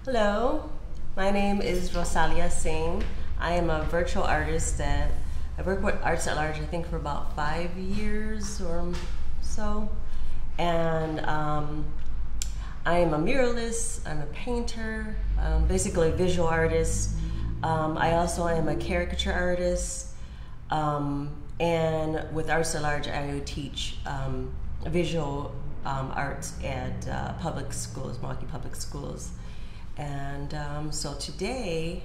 Hello, my name is Rosalia Singh. I am a virtual artist that I work with Arts at Large, I think, for about 5 years or so. And I am a muralist, I'm a painter, basically a visual artist. I also am a caricature artist. And with Arts at Large, I teach visual arts at public schools, Milwaukee Public Schools. And so today,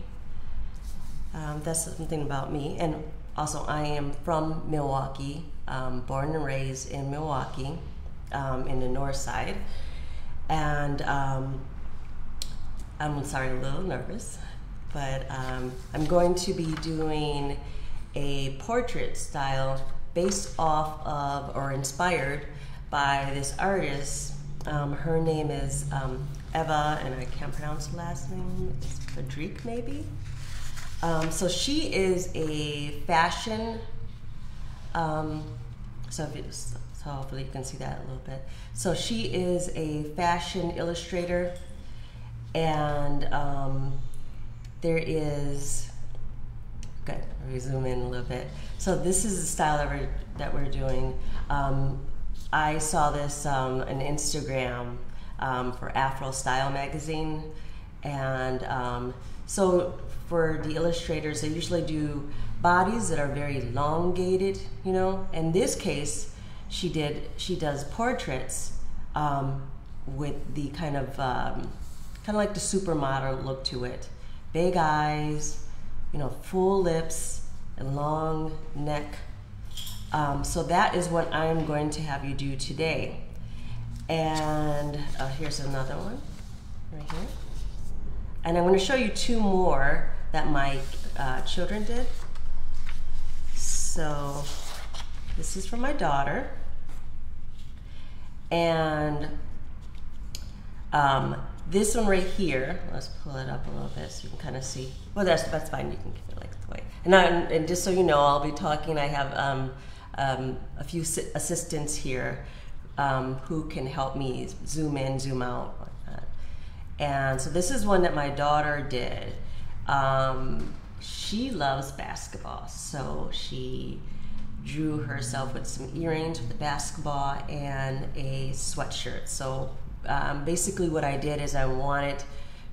that's something about me. And also, I am from Milwaukee, born and raised in Milwaukee, in the north side. And I'm sorry, a little nervous, but I'm going to be doing a portrait style based off of or inspired by this artist. Her name is Eva, and I can't pronounce the last name. It's Fadrique, maybe. So she is a fashion. So hopefully you can see that a little bit. So she is a fashion illustrator, and there is. Good. Let me zoom in a little bit. So this is the style that we're doing. I saw this on Instagram for Afro Style magazine, and so for the illustrators, they usually do bodies that are very elongated, you know. In this case, she does portraits with the kind of like the supermodel look to it, big eyes, you know, full lips and long neck. So that is what I'm going to have you do today. And here's another one right here. And I'm going to show you two more that my children did. So this is from my daughter. And this one right here, let's pull it up a little bit so you can kind of see. Well, that's fine. You can keep it like the way. And just so you know, I'll be talking. I have a few assistants here who can help me zoom in, zoom out, like that. And so this is one that my daughter did. She loves basketball, so she drew herself with some earrings with a basketball and a sweatshirt. So basically what I did is I wanted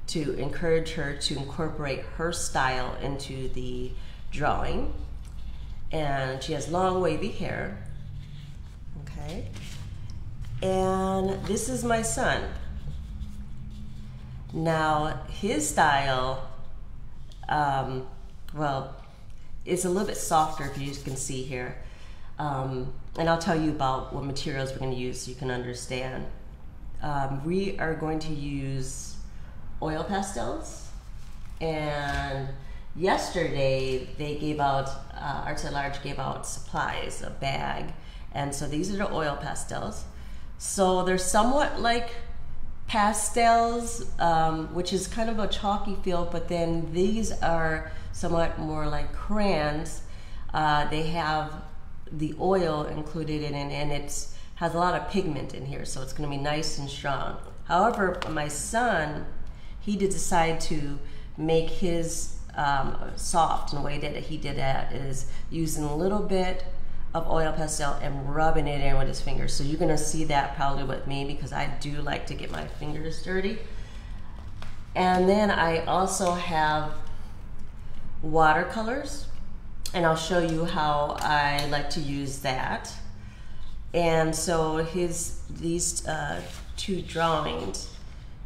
to encourage her to incorporate her style into the drawing. And she has long wavy hair, okay? And this is my son. Now his style, well, it's a little bit softer, if you can see here. And I'll tell you about what materials we're gonna use so you can understand. We are going to use oil pastels, and yesterday they gave out, Arts at Large gave out supplies, a bag, and so these are the oil pastels. So they're somewhat like pastels, which is kind of a chalky feel, but then these are somewhat more like crayons. They have the oil included in it, and it has a lot of pigment in here, so it's going to be nice and strong. However, my son, he did decide to make his soft, and the way that he did that is using a little bit of oil pastel and rubbing it in with his fingers. So you're gonna see that probably with me, because I do like to get my fingers dirty. And then I also have watercolors, and I'll show you how I like to use that. And so these two drawings,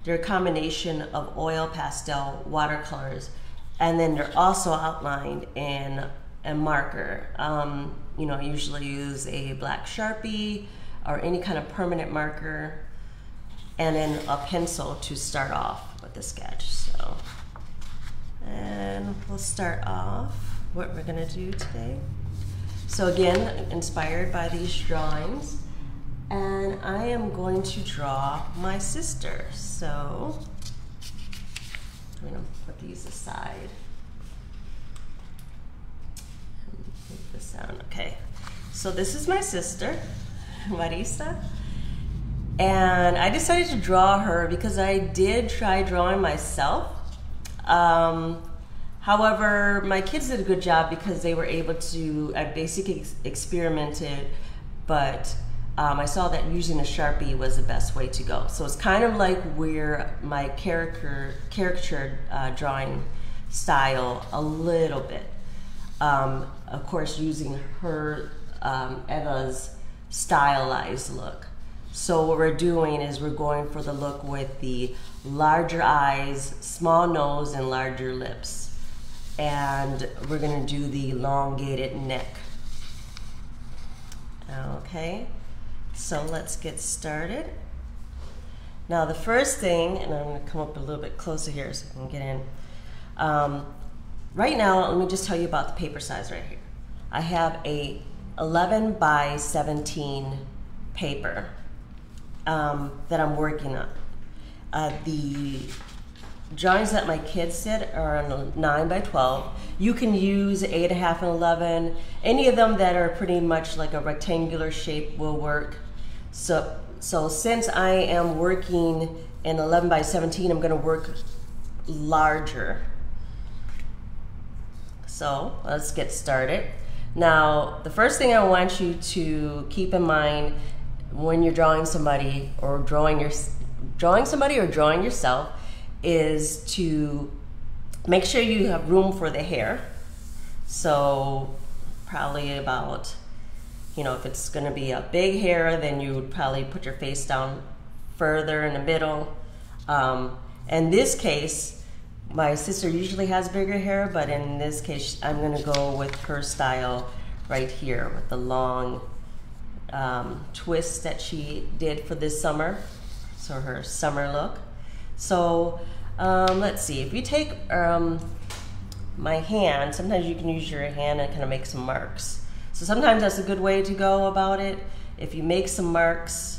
they're a combination of oil pastel watercolors, and then they're also outlined in a marker. You know, I usually use a black Sharpie or any kind of permanent marker, and then a pencil to start off with the sketch. So, and we'll start off what we're gonna do today. So again, inspired by these drawings, and I am going to draw my sister. So I'm gonna put these aside. Move this down. Okay. So this is my sister, Marisa, And I decided to draw her because I did try drawing myself. However, my kids did a good job because they were able to, I basically experimented, but I saw that using a Sharpie was the best way to go. So it's kind of like where my caricature drawing style a little bit. Of course, using her, Eva's stylized look. So what we're doing is we're going for the look with the larger eyes, small nose, and larger lips. And we're gonna do the elongated neck. Okay, so let's get started. Now the first thing, and I'm gonna come up a little bit closer here so I can get in. Right now, let me just tell you about the paper size right here. I have a 11 by 17 paper that I'm working on. The drawings that my kids did are on 9 by 12. You can use 8.5 and 11. Any of them that are pretty much like a rectangular shape will work. So since I am working in 11 by 17, I'm gonna work larger. So let's get started. Now, the first thing I want you to keep in mind when you're drawing somebody or drawing yourself is to make sure you have room for the hair. So probably about, if it's gonna be a big hair, then you would probably put your face down further in the middle. In this case, my sister usually has bigger hair, but in this case, I'm gonna go with her style right here with the long twist that she did for this summer. So her summer look. So let's see, if you take my hand, sometimes you can use your hand and kind of make some marks. So sometimes that's a good way to go about it. If you make some marks,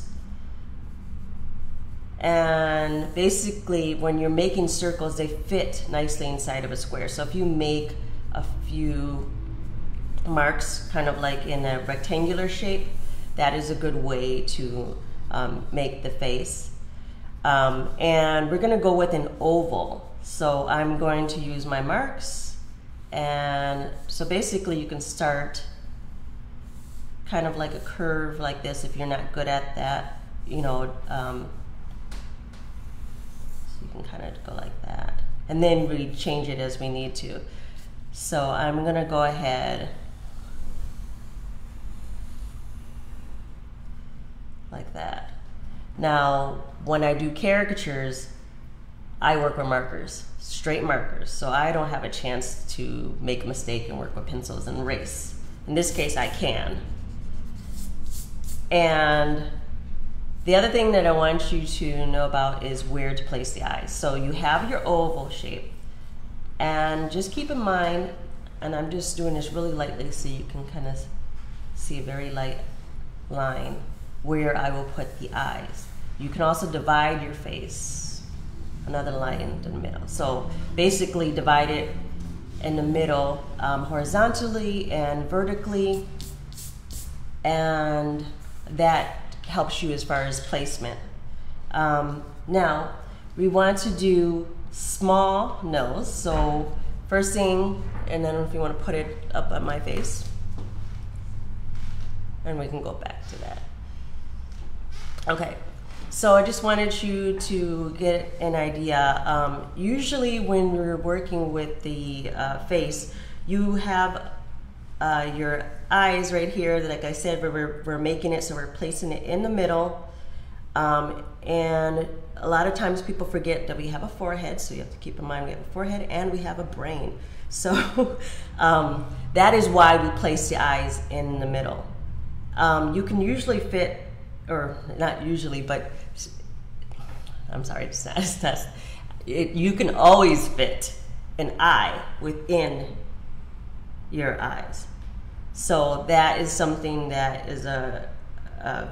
and basically when you're making circles, they fit nicely inside of a square. So if you make a few marks kind of like in a rectangular shape, that is a good way to make the face. And we're gonna go with an oval. So I'm going to use my marks. And so basically you can start kind of like a curve like this if you're not good at that, so you can kind of go like that. And then we change it as we need to. So I'm gonna go ahead like that. Now, when I do caricatures, I work with markers, straight markers, so I don't have a chance to make a mistake and work with pencils and erase. In this case, I can. And the other thing that I want you to know about is where to place the eyes. So you have your oval shape, and just keep in mind, and I'm just doing this really lightly so you can kind of see a very light line where I will put the eyes. You can also divide your face, another line in the middle. So basically divide it in the middle horizontally and vertically, and that helps you as far as placement. Now, we want to do small nose. So first thing, and then if you want to put it up on my face, and we can go back to that. Okay, so I just wanted you to get an idea. Usually when we're working with the face, you have your eyes right here, like I said, we're making it, so we're placing it in the middle. And a lot of times people forget that we have a forehead, so you have to keep in mind we have a forehead and we have a brain. So that is why we place the eyes in the middle. You can usually fit, or not usually, but I'm sorry, you can always fit an eye within your eyes. So that is something that is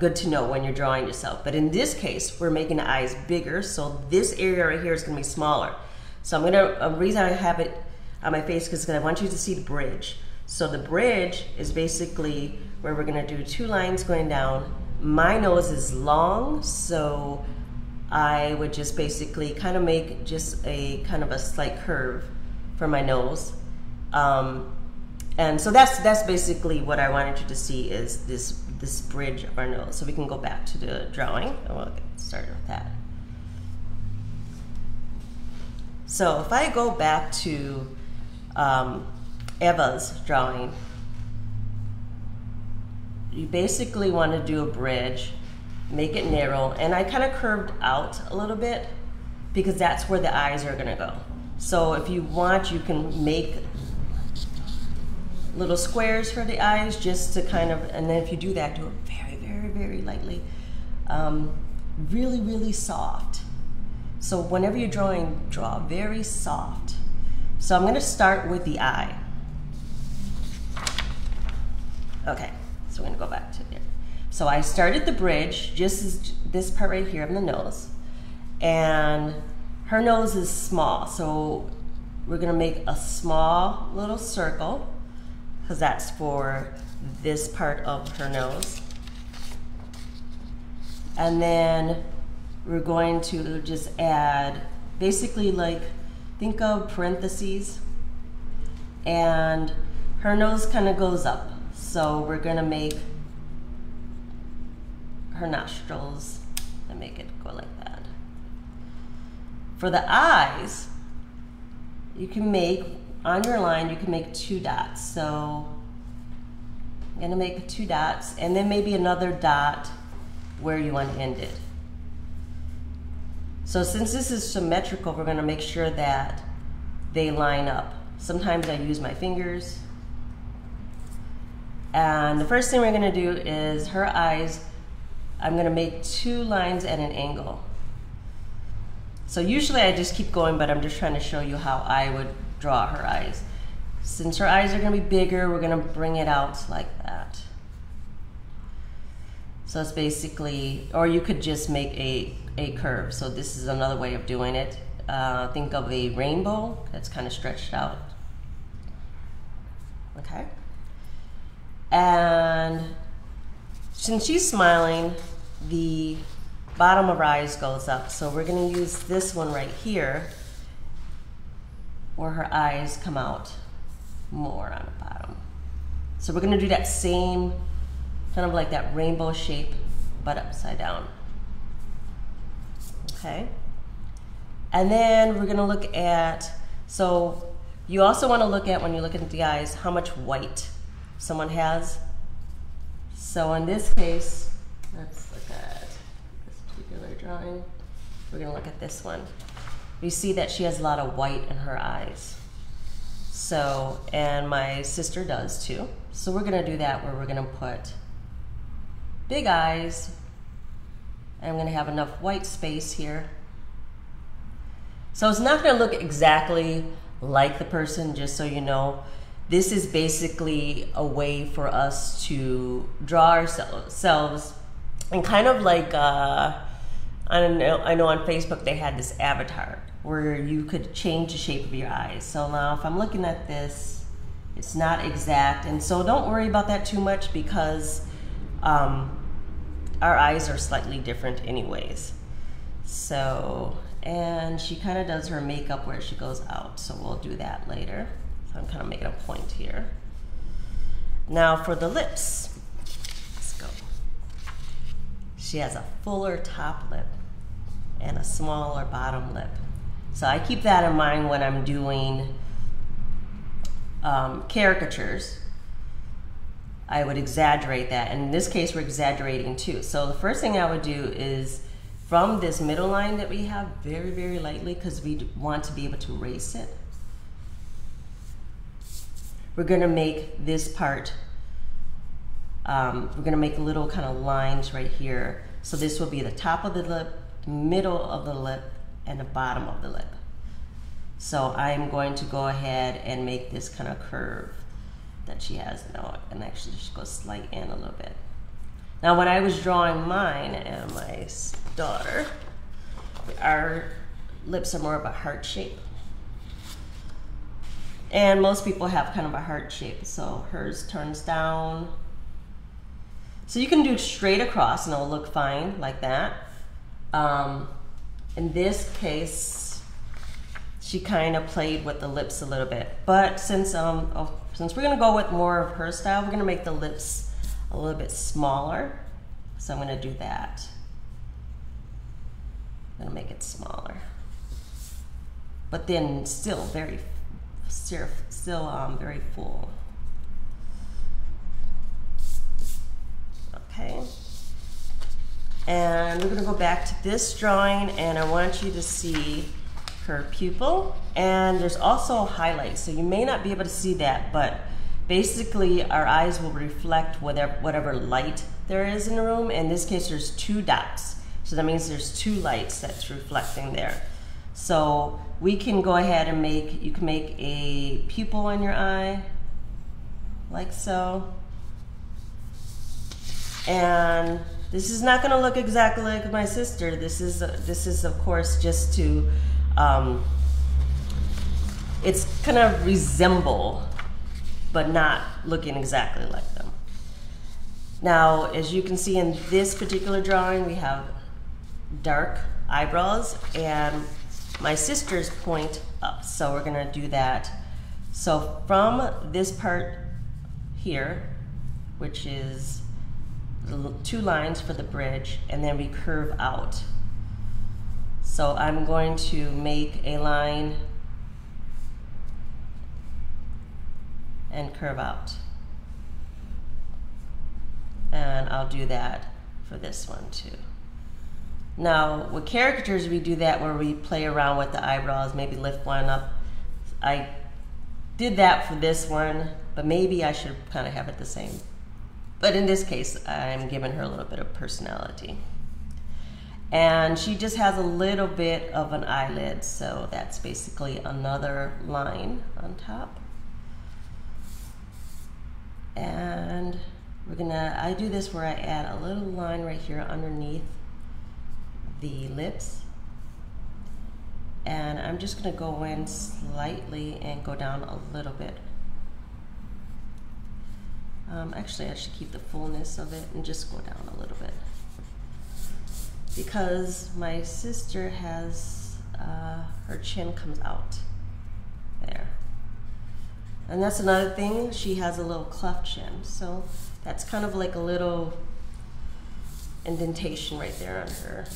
good to know when you're drawing yourself. But in this case, we're making the eyes bigger, so this area right here is gonna be smaller. So I'm gonna, the reason I have it on my face is because I want you to see the bridge. So the bridge is basically where we're gonna do two lines going down, My nose is long, so I would just basically kind of make just a kind of a slight curve for my nose. And so that's basically what I wanted you to see, is this bridge of our nose. So we can go back to the drawing and we'll get started with that. So if I go back to Eva's drawing, you basically want to do a bridge, make it narrow, and I kind of curved out a little bit because that's where the eyes are going to go. So if you want, you can make little squares for the eyes just to kind of, and then if you do that, do it very, very, very lightly. Really, really soft. So whenever you're drawing, draw very soft. So I'm going to start with the eye. Okay, so we're going to go back to there. So I started the bridge, just as this part right here of the nose, and her nose is small, so we're going to make a small little circle, because that's for this part of her nose. And then we're going to just add, basically, like, think of parentheses, and her nose kind of goes up. So we're gonna make her nostrils and make it go like that. For the eyes, you can make, on your line, you can make 2 dots. So I'm gonna make 2 dots, and then maybe another dot where you want to end it. So since this is symmetrical, we're gonna make sure that they line up. Sometimes I use my fingers. And the first thing we're gonna do is her eyes, I'm gonna make 2 lines at an angle. So usually I just keep going, but I'm just trying to show you how I would draw her eyes. Since her eyes are gonna be bigger, we're gonna bring it out like that. So it's basically, or you could just make a curve. So this is another way of doing it. Think of a rainbow that's kind of stretched out. Okay. And since she's smiling, the bottom of her eyes goes up. So we're gonna use this one right here where her eyes come out more on the bottom. So we're gonna do that same, kind of like that rainbow shape, but upside down. Okay. And then we're gonna look at, so you also wanna look at, when you look at the eyes, how much white someone has. So in this case, let's look at this particular drawing. We're gonna look at this one. You see that she has a lot of white in her eyes. So, and my sister does too. So we're gonna do that where we're gonna put big eyes, and I'm gonna have enough white space here. So it's not gonna look exactly like the person, just so you know. This is basically a way for us to draw ourselves, and kind of like, I know on Facebook they had this avatar where you could change the shape of your eyes. So now if I'm looking at this, it's not exact, and so don't worry about that too much, because our eyes are slightly different anyways. So, and she kind of does her makeup where she goes out, so we'll do that later. So I'm kind of making a point here. Now for the lips, let's go. She has a fuller top lip and a smaller bottom lip. So I keep that in mind when I'm doing caricatures. I would exaggerate that. And in this case, we're exaggerating too. So the first thing I would do is, from this middle line that we have, very, very lightly, because we want to be able to erase it, we're gonna make this part, we're gonna make little kind of lines right here. So this will be the top of the lip, middle of the lip, and the bottom of the lip. So I'm going to go ahead and make this kind of curve that she has now, and actually just go slight in a little bit. Now when I was drawing mine and my daughter, our lips are more of a heart shape. And most people have kind of a heart shape, so hers turns down. So you can do straight across and it'll look fine like that. In this case, she kind of played with the lips a little bit. But since we're gonna go with more of her style, we're gonna make the lips a little bit smaller. So I'm gonna do that. I'm gonna make it smaller. But then still very full. Okay. And we're gonna go back to this drawing and I want you to see her pupil. And there's also highlights, so you may not be able to see that, but basically our eyes will reflect whatever light there is in the room. In this case, there's 2 dots. So that means there's 2 lights that's reflecting there. So we can go ahead and you can make a pupil in your eye, like so. And this is not gonna look exactly like my sister. This is of course just to, it's gonna resemble, but not looking exactly like them. Now, as you can see in this particular drawing, we have dark eyebrows and my sister's point up. So we're gonna do that. So from this part here, which is the 2 lines for the bridge, and then we curve out. So I'm going to make a line and curve out. And I'll do that for this one too. Now, with caricatures, we do that where we play around with the eyebrows, maybe lift one up. I did that for this one, but maybe I should kind of have it the same. But in this case, I'm giving her a little bit of personality. And she just has a little bit of an eyelid, so that's basically another line on top. And I do this where I add a little line right here underneath the lips. And I'm just gonna go in slightly and go down a little bit. Actually, I should keep the fullness of it and just go down a little bit. Because my sister has, her chin comes out there. And that's another thing, she has a little cleft chin. So that's kind of like a little indentation right there on her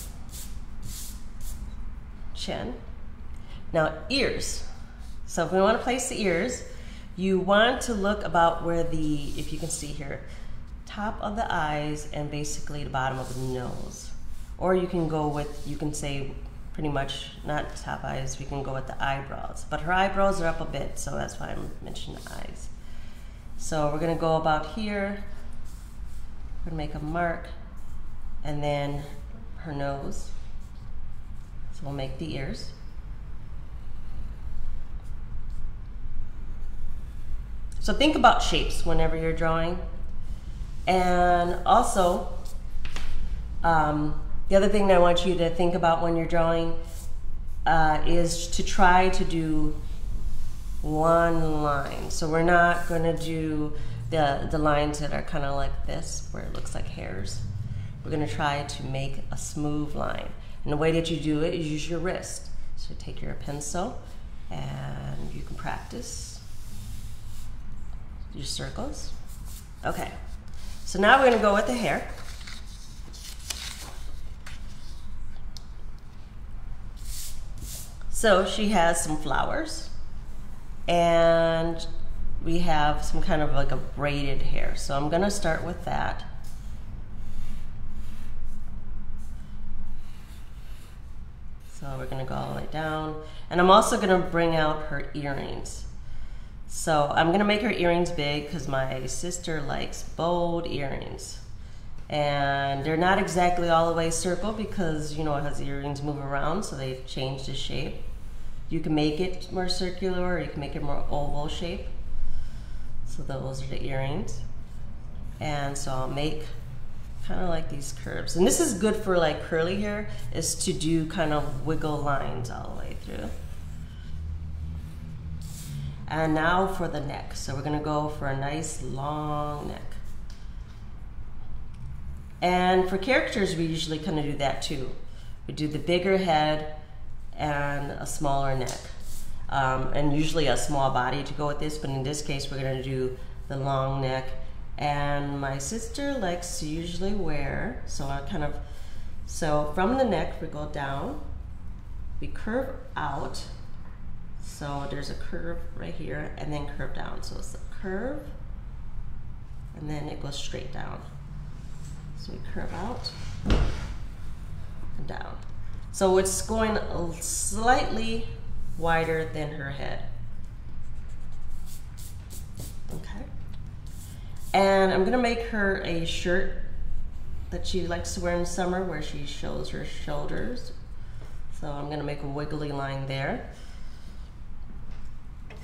chin. Now, ears. So if we want to place the ears, you want to look about where if you can see here, top of the eyes and basically the bottom of the nose. Or you can say pretty much not top eyes, we can go with the eyebrows. But her eyebrows are up a bit, so that's why I'm mentioning the eyes. So we're gonna go about here, we're gonna make a mark, and then her nose. So we'll make the ears. So think about shapes whenever you're drawing. And also, the other thing that I want you to think about when you're drawing is to try to do one line. So we're not gonna do the lines that are kind of like this, where it looks like hairs. We're gonna try to make a smooth line. And the way that you do it is use your wrist. So take your pencil and you can practice your circles. Okay, so now we're gonna go with the hair. So she has some flowers and we have some kind of like a braided hair. So I'm gonna start with that. So we're gonna go all the way down. And I'm also gonna bring out her earrings. So I'm gonna make her earrings big because my sister likes bold earrings. And they're not exactly all the way circle because, you know, it has the earrings move around, so they've changed the shape. You can make it more circular or you can make it more oval shape. So those are the earrings. And so I'll make kind of like these curves. And this is good for like curly hair, is to do kind of wiggle lines all the way through. And now for the neck. So we're gonna go for a nice long neck. And for characters, we usually kind of do that too. We do the bigger head and a smaller neck. And usually a small body to go with this, but in this case, we're gonna do the long neck. And my sister likes to usually wear, so from the neck, we go down, we curve out. So there's a curve right here and then curve down. So it's a curve and then it goes straight down. So we curve out and down. So it's going slightly wider than her head. Okay. And I'm gonna make her a shirt that she likes to wear in summer where she shows her shoulders. So I'm gonna make a wiggly line there.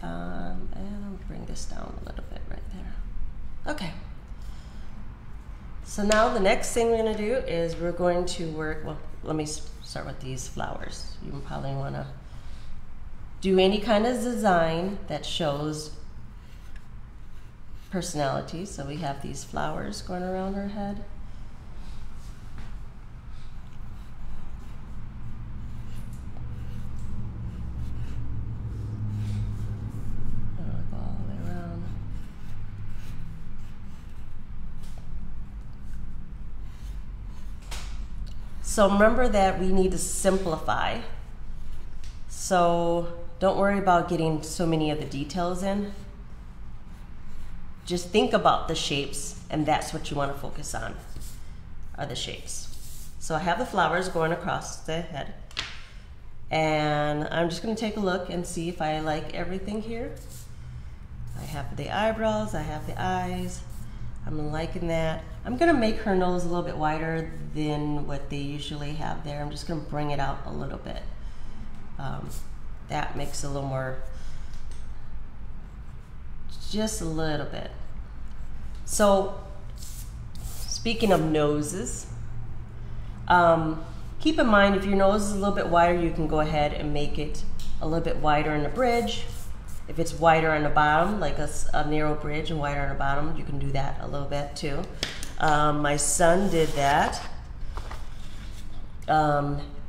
And I'll bring this down a little bit right there. Okay. So now the next thing we're gonna do is we're going to work, well, let me start with these flowers. You probably wanna do any kind of design that shows personality. So we have these flowers going around her head. All the way around. So remember that we need to simplify. So don't worry about getting so many of the details in. Just think about the shapes, and that's what you want to focus on, are the shapes. So I have the flowers going across the head, and I'm just going to take a look and see if I like everything here. I have the eyebrows, I have the eyes, I'm liking that. I'm going to make her nose a little bit wider than what they usually have there. I'm just going to bring it out a little bit. That makes it a little more, just a little bit. So, speaking of noses, keep in mind if your nose is a little bit wider, you can go ahead and make it a little bit wider in the bridge. If it's wider on the bottom, like a narrow bridge and wider on the bottom, you can do that a little bit too. My son did that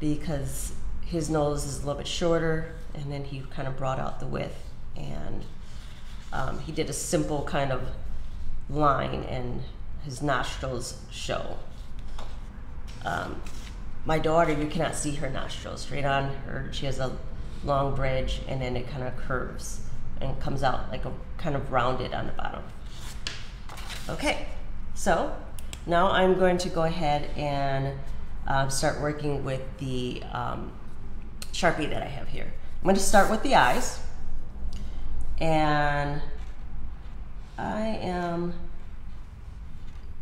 because his nose is a little bit shorter, and then he kind of brought out the width, and he did a simple kind of line, and his nostrils show. My daughter, you cannot see her nostrils. Straight on her, she has a long bridge, and then it kind of curves and comes out like a kind of rounded on the bottom. Okay, so now I'm going to go ahead and start working with the Sharpie that I have here. I'm going to start with the eyes, and I am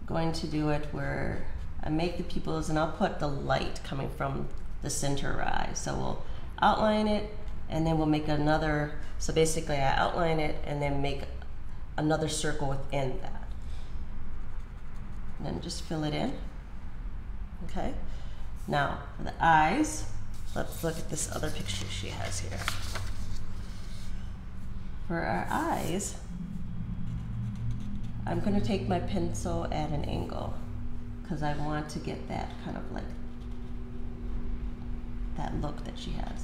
going to do it where I make the pupils, and I'll put the light coming from the center of her eye. So we'll outline it, and then we'll make another, so basically I outline it and then make another circle within that. And then just fill it in. Okay. Now, for the eyes, let's look at this other picture she has here. For our eyes, I'm going to take my pencil at an angle because I want to get that kind of like that look that she has.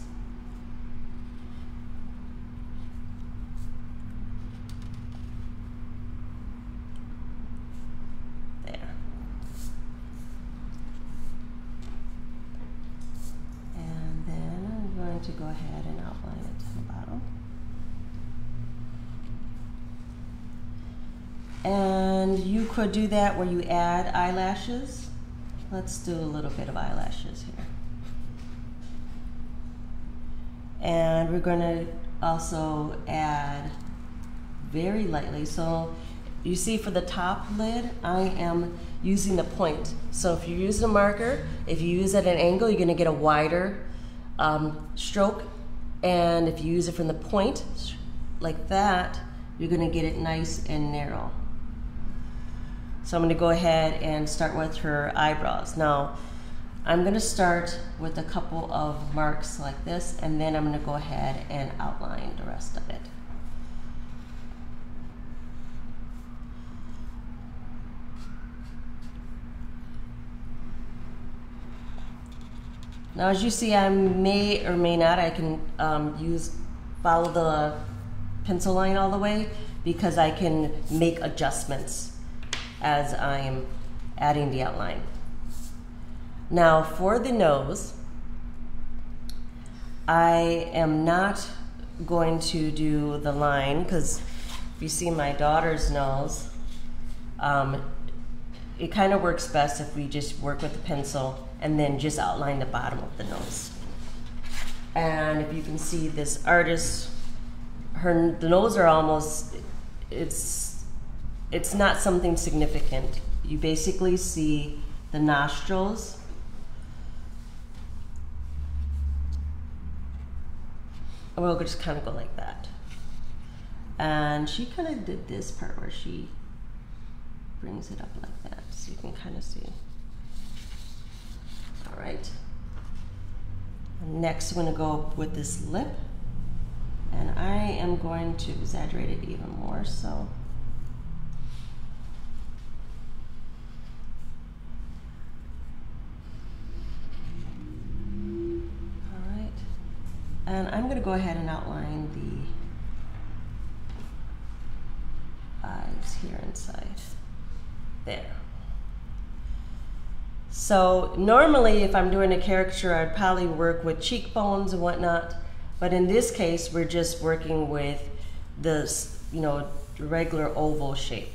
There. And then I'm going to go ahead and outline it to the bottom. And you could do that where you add eyelashes. Let's do a little bit of eyelashes here. And we're going to also add very lightly. So you see for the top lid, I am using the point. So if you use a marker, if you use it at an angle, you're going to get a wider stroke. And if you use it from the point, like that, you're going to get it nice and narrow. So I'm going to go ahead and start with her eyebrows. Now, I'm going to start with a couple of marks like this, and then I'm going to go ahead and outline the rest of it. Now, as you see, I may or may not, I can follow the pencil line all the way, because I can make adjustments as I'm adding the outline. Now, for the nose, I am not going to do the line, because if you see my daughter's nose, it kind of works best if we just work with the pencil and then just outline the bottom of the nose. And if you can see this artist, the nose are almost, it's not something significant. You basically see the nostrils. And we'll just kind of go like that. And she kind of did this part where she brings it up like that, so you can kind of see. All right. And next, I'm going to go with this lip, and I am going to exaggerate it even more. So, all right, and I'm going to go ahead and outline the eyes here inside. There. So normally if I'm doing a caricature, I'd probably work with cheekbones and whatnot, but in this case we're just working with this, regular oval shape.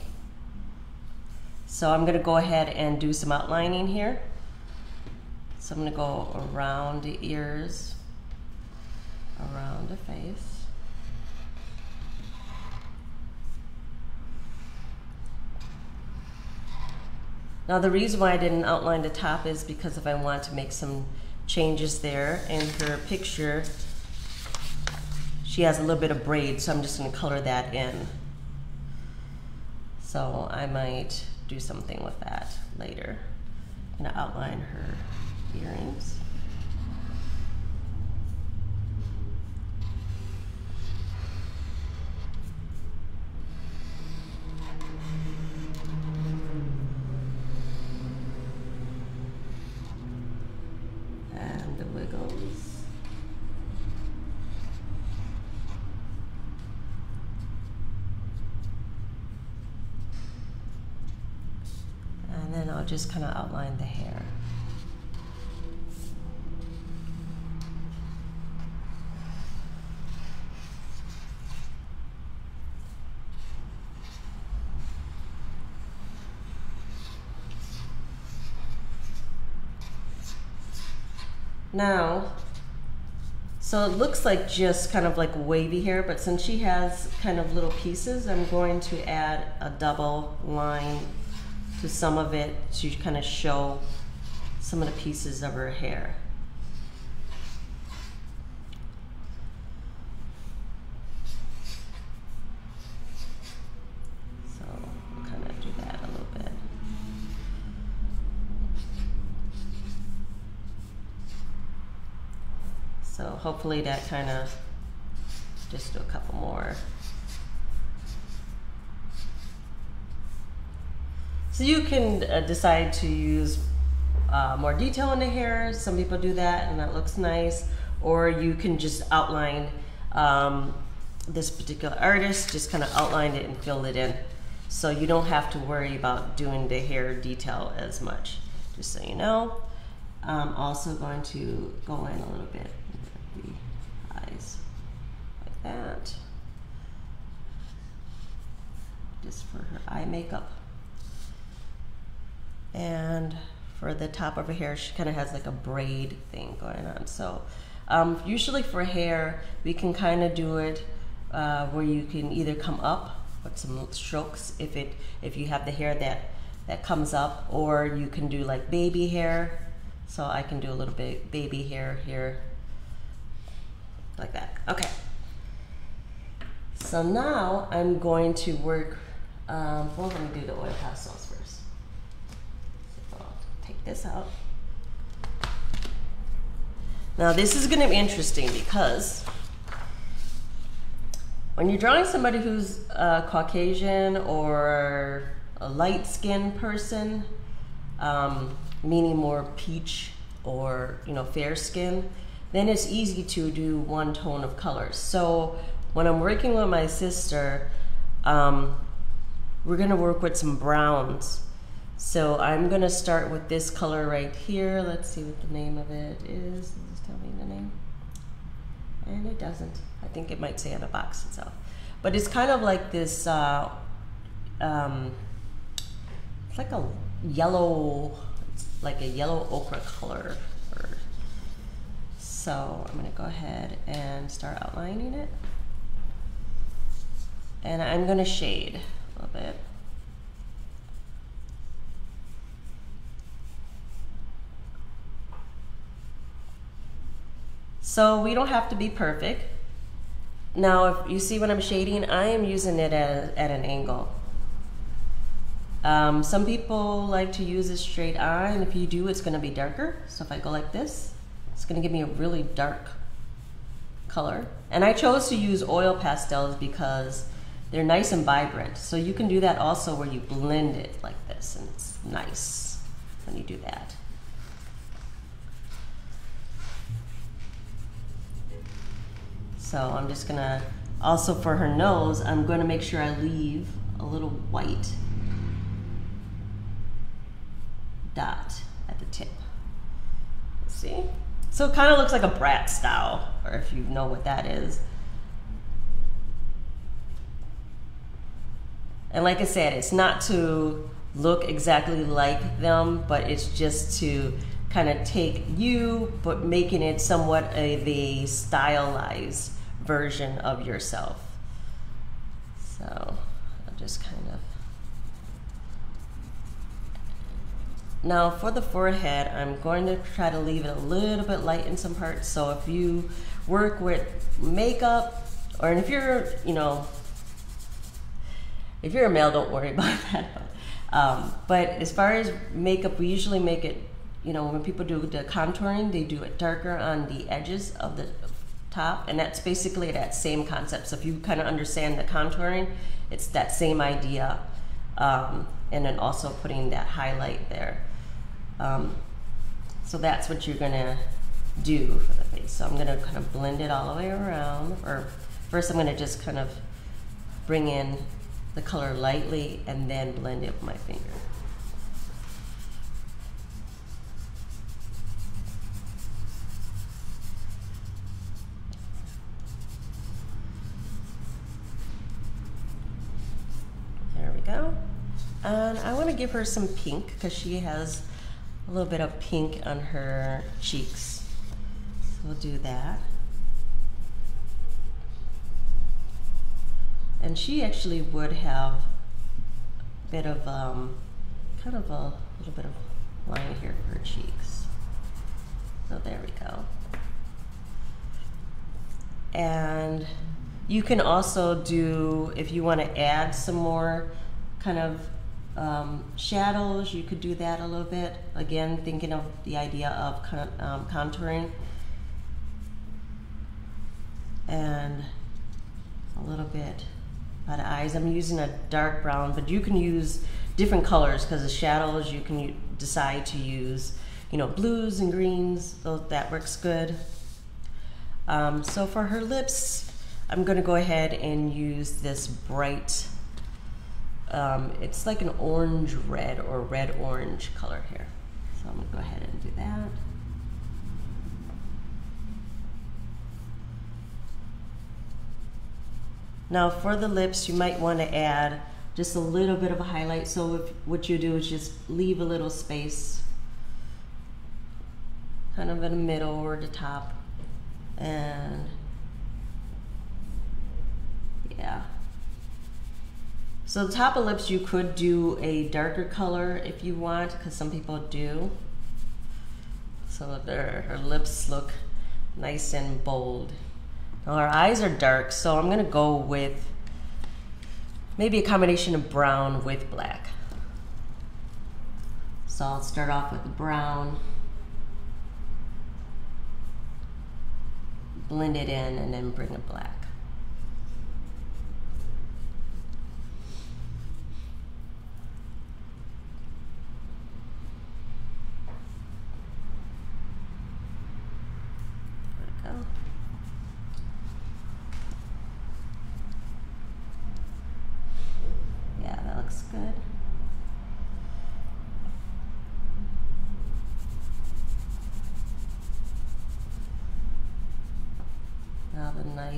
So I'm going to go ahead and do some outlining here. So I'm going to go around the ears, around the face. Now the reason why I didn't outline the top is because if I want to make some changes there, in her picture she has a little bit of braid, so I'm just going to color that in. So I might do something with that later. I'm going to outline her earrings. And then I'll just kind of outline the hair. Now, so it looks like just kind of like wavy hair, but since she has kind of little pieces, I'm going to add a double line to some of it to kind of show some of the pieces of her hair. So we'll kind of do that a little bit. So hopefully that kind of, just do a couple more. So you can decide to use more detail in the hair. Some people do that and that looks nice. Or you can just outline this particular artist, just kind of outline it and fill it in. So you don't have to worry about doing the hair detail as much, just so you know. I'm also going to go in a little bit with the eyes, like that. Just for her eye makeup. And for the top of her hair, she kind of has like a braid thing going on. So usually for hair, we can kind of do it where you can either come up with some strokes if you have the hair that comes up, or you can do like baby hair. So I can do a little bit baby hair here, like that. Okay. So now I'm going to work, well, let me do the oil pastels first. Take this out. Now this is going to be interesting because when you're drawing somebody who's Caucasian or a light-skinned person, meaning more peach or fair skin, then it's easy to do one tone of colors. So when I'm working with my sister, we're gonna work with some browns. So I'm gonna start with this color right here. Let's see what the name of it is. Does this tell me the name? And it doesn't. I think it might say on the box itself. But it's kind of like this, it's like a yellow, ochre color. So I'm gonna go ahead and start outlining it. And I'm gonna shade a little bit. So we don't have to be perfect. Now, if you see when I'm shading, I am using it at an angle. Some people like to use it straight on, and if you do, it's gonna be darker. So if I go like this, it's gonna give me a really dark color. And I chose to use oil pastels because they're nice and vibrant. So you can do that also where you blend it like this, and it's nice when you do that. So I'm just gonna, also for her nose, I'm gonna make sure I leave a little white dot at the tip. See? So it kind of looks like a brat style, or if you know what that is. And like I said, it's not to look exactly like them, but it's just to kind of take you, but making it somewhat of a stylized version of yourself. So I'll just kind of. Now for the forehead, I'm going to try to leave it a little bit light in some parts. So if you work with makeup, or if you're, if you're a male, don't worry about that. But as far as makeup, we usually make it, when people do the contouring, they do it darker on the edges of the top, and that's basically that same concept. So if you kind of understand the contouring, it's that same idea, and then also putting that highlight there. So that's what you're gonna do for the face. So I'm gonna kind of blend it all the way around, or first I'm gonna just kind of bring in the color lightly and then blend it with my finger. There we go. And I want to give her some pink because she has a little bit of pink on her cheeks. So we'll do that. And she actually would have a bit of, kind of a little bit of line here for her cheeks. So there we go. And you can also do, if you want to add some more kind of shadows, you could do that a little bit. Again, thinking of the idea of contouring. And a little bit by the eyes. I'm using a dark brown, but you can use different colors because the shadows you can decide to use, blues and greens, so that works good. So for her lips, I'm gonna go ahead and use this bright, it's like an orange red or red orange color here. So I'm gonna go ahead and do that. Now for the lips, you might want to add just a little bit of a highlight. So if, what you do is just leave a little space kind of in the middle or the top. And yeah. So the top of lips, you could do a darker color if you want, because some people do. So her lips look nice and bold. Now our eyes are dark, so I'm gonna go with maybe a combination of brown with black. So I'll start off with the brown, blend it in, and then bring it black.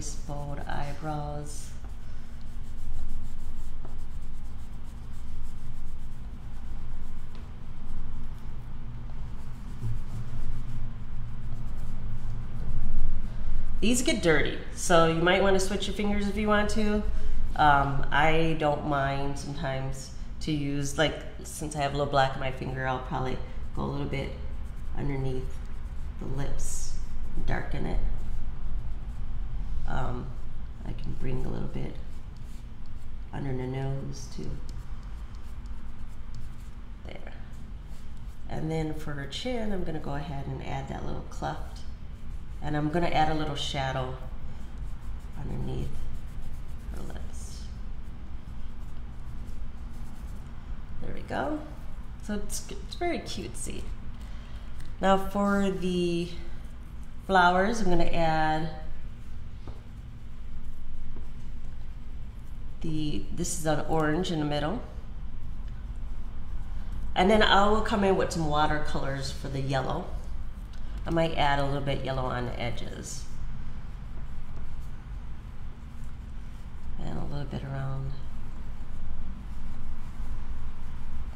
nice bold eyebrows. These get dirty, so you might want to switch your fingers if you want to. I don't mind sometimes to use, like, since I have a little black in my finger, I'll probably go a little bit underneath the lips, darken it. I can bring a little bit under the nose too. There. And then for her chin, I'm gonna go ahead and add that little cleft. And I'm gonna add a little shadow underneath her lips. There we go. So it's very cutesy. Now for the flowers, I'm gonna add this is an orange in the middle. And then I will come in with some watercolors for the yellow. I might add a little bit yellow on the edges. And a little bit around.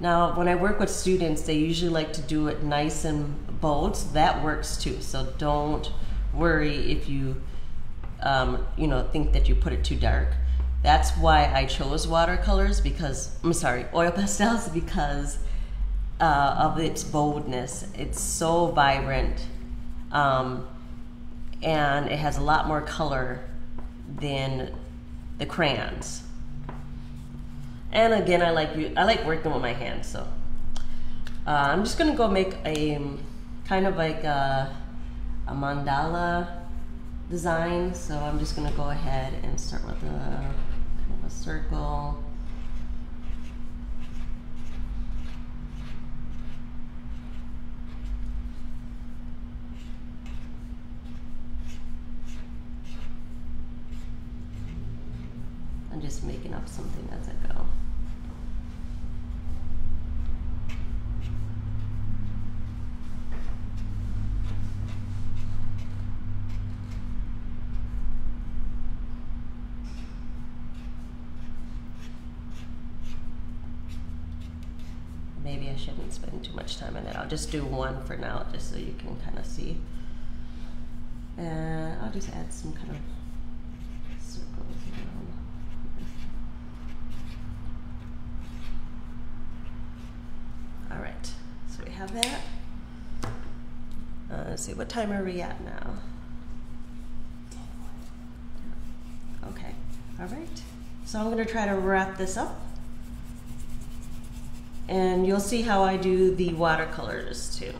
Now, when I work with students, they usually like to do it nice and bold, so that works too. So don't worry if you, you know, think that you put it too dark. That's why I chose watercolors because, I'm sorry, oil pastels, because of its boldness. It's so vibrant, and it has a lot more color than the crayons. And again, I like working with my hands, so I'm just gonna go make a kind of like a mandala design. So I'm just gonna go ahead and start with kind of a circle. I'm just making up something as I go. Maybe I shouldn't spend too much time on it. I'll just do one for now, just so you can kind of see. And I'll just add some kind of circles around. All right, so we have that. Let's see, what time are we at now? Okay, all right. So I'm gonna try to wrap this up. And you'll see how I do the watercolors too.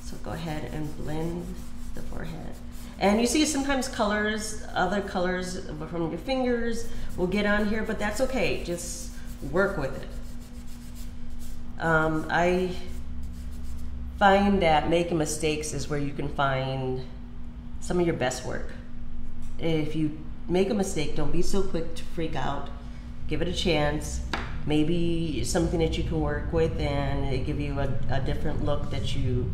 So go ahead and blend the forehead. And you see sometimes colors, other colors from your fingers will get on here, but that's okay, just work with it. I find that making mistakes is where you can find some of your best work. If you make a mistake, don't be so quick to freak out. Give it a chance. Maybe something that you can work with and it give you a different look that you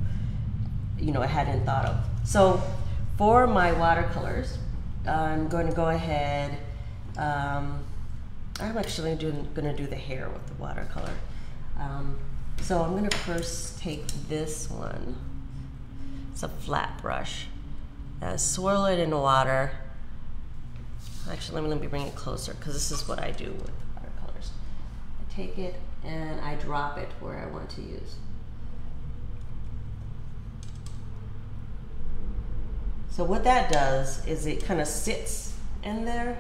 hadn't thought of. So for my watercolors, I'm going to go ahead. I'm actually going to do the hair with the watercolor. So I'm going to first take this one. It's a flat brush. Swirl it in water. Actually, let me bring it closer because this is what I do with watercolors. I take it and I drop it where I want to use. So what that does is it kind of sits in there.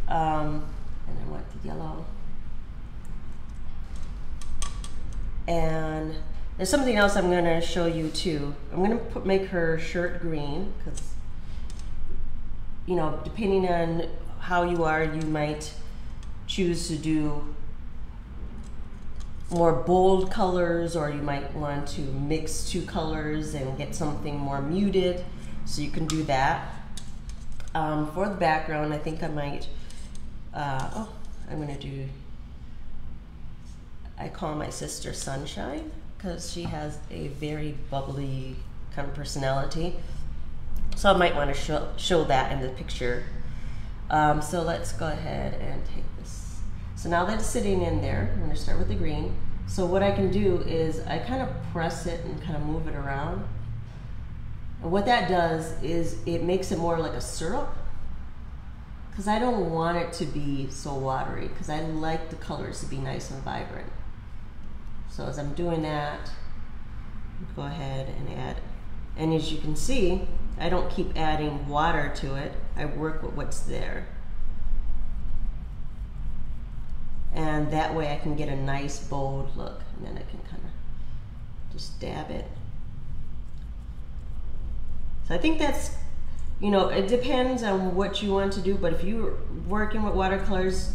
And I want the yellow. And there's something else I'm going to show you too. I'm going to make her shirt green because, you know, depending on how you are, you might choose to do more bold colors, or you might want to mix two colors and get something more muted. So you can do that. For the background, I think I might, I'm going to do, I call my sister Sunshine because she has a very bubbly kind of personality. So I might want to show that in the picture So let's go ahead and take this. So now that it's sitting in there, I'm gonna start with the green. So what I can do is I kind of press it and kind of move it around. And what that does is it makes it more like a syrup, because I don't want it to be so watery, because I like the colors to be nice and vibrant. So as I'm doing that, go ahead and add. And as you can see, I don't keep adding water to it. I work with what's there. And that way I can get a nice bold look. And then I can kind of just dab it. So I think that's, you know, it depends on what you want to do, but if you're working with watercolors,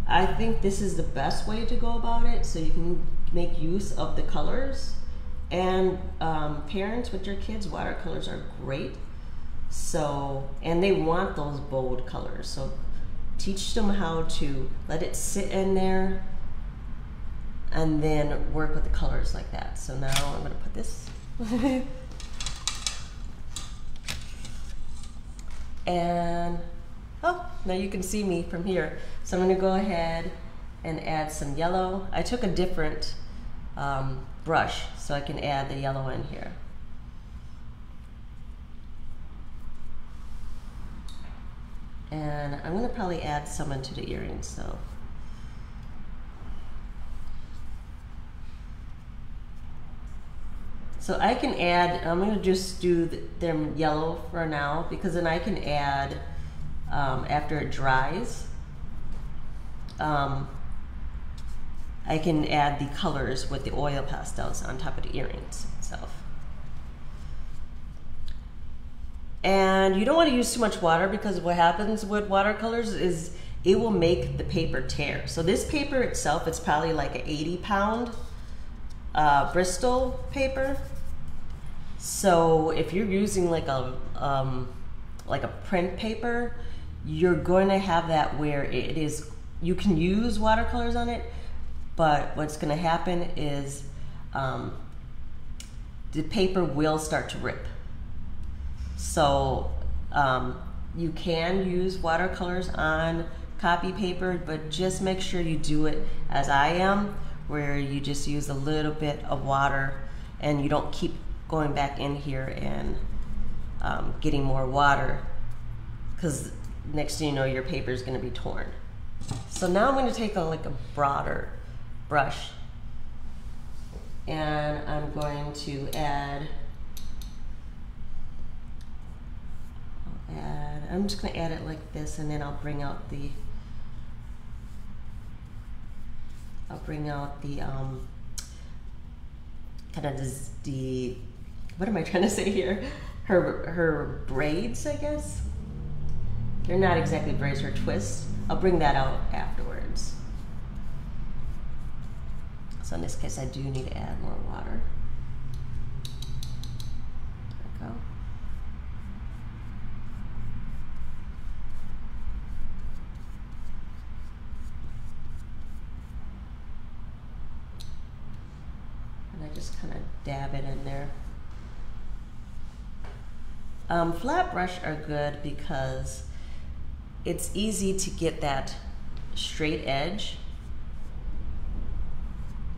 I think this is the best way to go about it, so you can make use of the colors. And parents with your kids, watercolors are great. So, and they want those bold colors. So teach them how to let it sit in there and then work with the colors like that. So now I'm gonna put this. And, oh, now you can see me from here. So I'm gonna go ahead and add some yellow. I took a different brush so I can add the yellow in here. And I'm gonna probably add some into the earrings, so. So I can add, I'm gonna just do them yellow for now, because then I can add, after it dries, I can add the colors with the oil pastels on top of the earrings itself. And you don't want to use too much water, because what happens with watercolors is it will make the paper tear. So this paper itself, it's probably like an 80-pound Bristol paper. So if you're using like a print paper, you're going to have that where it is, you can use watercolors on it, but what's going to happen is the paper will start to rip. So you can use watercolors on copy paper, but just make sure you do it as I am, where you just use a little bit of water and you don't keep going back in here and getting more water, because next thing you know, your paper is going to be torn. So now I'm going to take like a broader brush, and I'm going to add, I'm just going to add it like this, and then I'll bring out the kind of the what am I trying to say here? Her braids, I guess. They're not exactly braids, her twists. I'll bring that out afterwards. So in this case, I do need to add more water. There we go. And I just kind of dab it in there. Flat brush are good because it's easy to get that straight edge.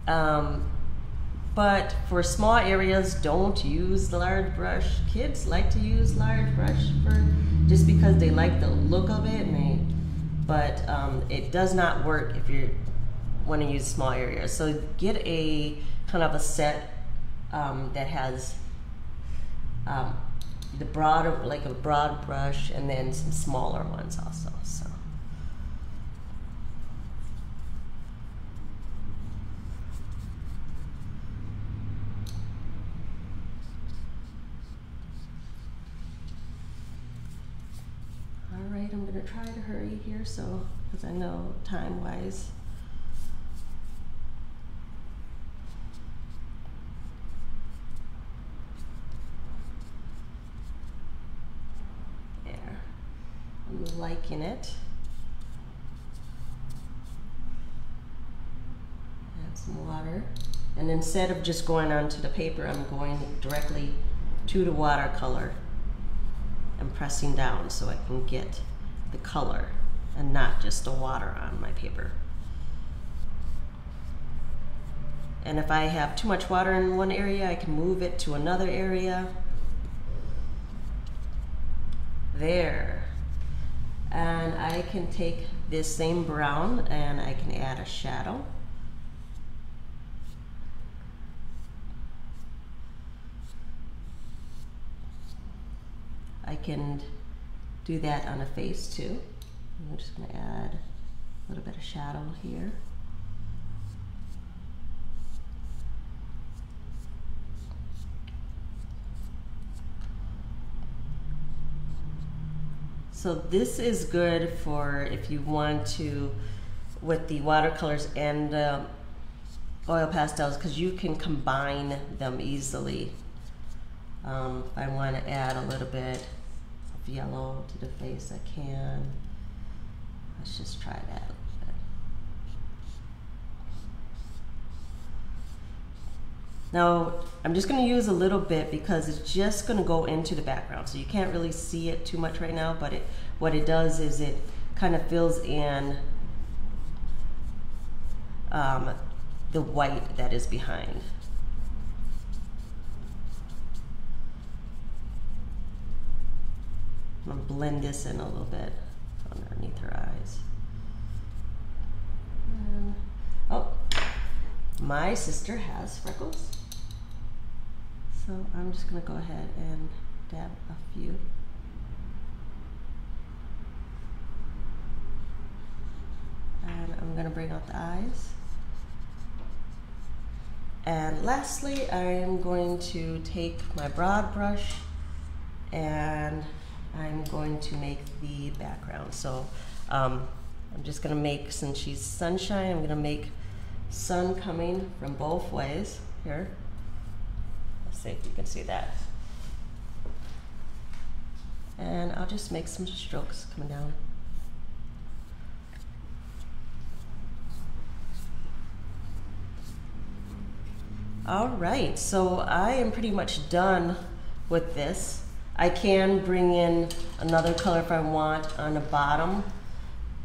But for small areas, don't use the large brush. Kids like to use large brush just because they like the look of it, but it does not work if you want to use small areas. So get a kind of a set that has the broader, like a broad brush, and then some smaller ones also. So. All right, I'm gonna try to hurry here, so because I know time-wise. I'm liking it. Add some water. And instead of just going onto the paper, I'm going directly to the watercolor and pressing down so I can get the color and not just the water on my paper. And if I have too much water in one area, I can move it to another area. There. And I can take this same brown and I can add a shadow. I can do that on a face too. I'm just going to add a little bit of shadow here. So this is good for if you want to, with the watercolors and oil pastels, because you can combine them easily. If I want to add a little bit of yellow to the face, I can. Let's just try that a little bit. Now, I'm just going to use a little bit because it's just going to go into the background. So you can't really see it too much right now, but what it does is it kind of fills in the white that is behind. I'm going to blend this in a little bit underneath her eyes. And, oh, my sister has freckles. So I'm just going to go ahead and dab a few. And I'm going to bring out the eyes. And lastly, I'm going to take my broad brush and I'm going to make the background. So I'm just going to make, since she's sunshine, I'm going to make sun coming from both ways here. Let's see if you can see that. And I'll just make some strokes coming down. All right, so I am pretty much done with this. I can bring in another color if I want on the bottom,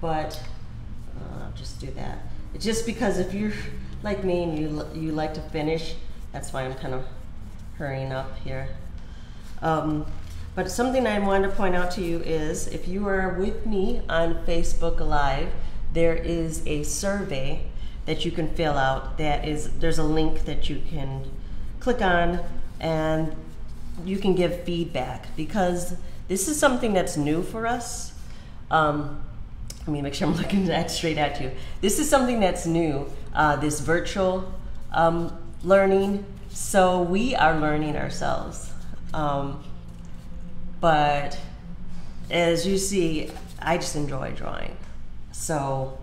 but I'll just do that. It's just because if you're like me and you like to finish, that's why I'm kind of hurrying up here. But something I wanted to point out to you is if you are with me on Facebook Live, there is a survey that you can fill out. There's a link that you can click on and you can give feedback, because this is something that's new for us. Let me make sure I'm looking straight at you. This is something that's new, this virtual learning. So we are learning ourselves. But as you see, I just enjoy drawing. So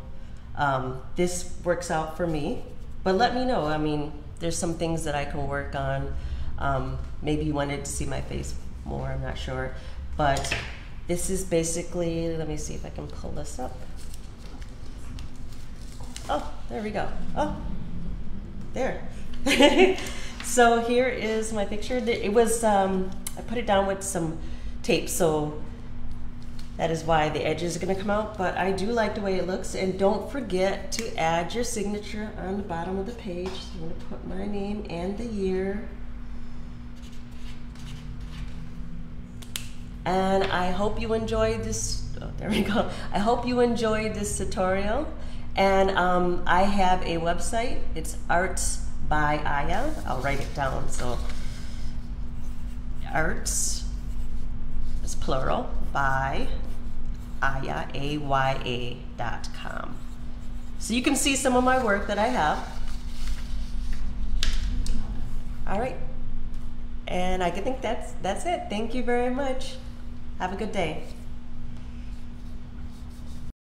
this works out for me, but let me know. I mean, there's some things that I can work on. Maybe you wanted to see my face more, I'm not sure. But this is basically, let me see if I can pull this up. Oh, there we go. Oh, there. So here is my picture. It was, I put it down with some tape, so that is why the edges are gonna come out, but I do like the way it looks. And don't forget to add your signature on the bottom of the page. So I'm gonna put my name and the year. And I hope you enjoyed this, oh, there we go. I hope you enjoyed this tutorial. And I have a website, it's Arts by Aya. I'll write it down, so Arts, it's plural, by Aya, AYA.com. So you can see some of my work that I have. All right, and I think that's it. Thank you very much. Have a good day.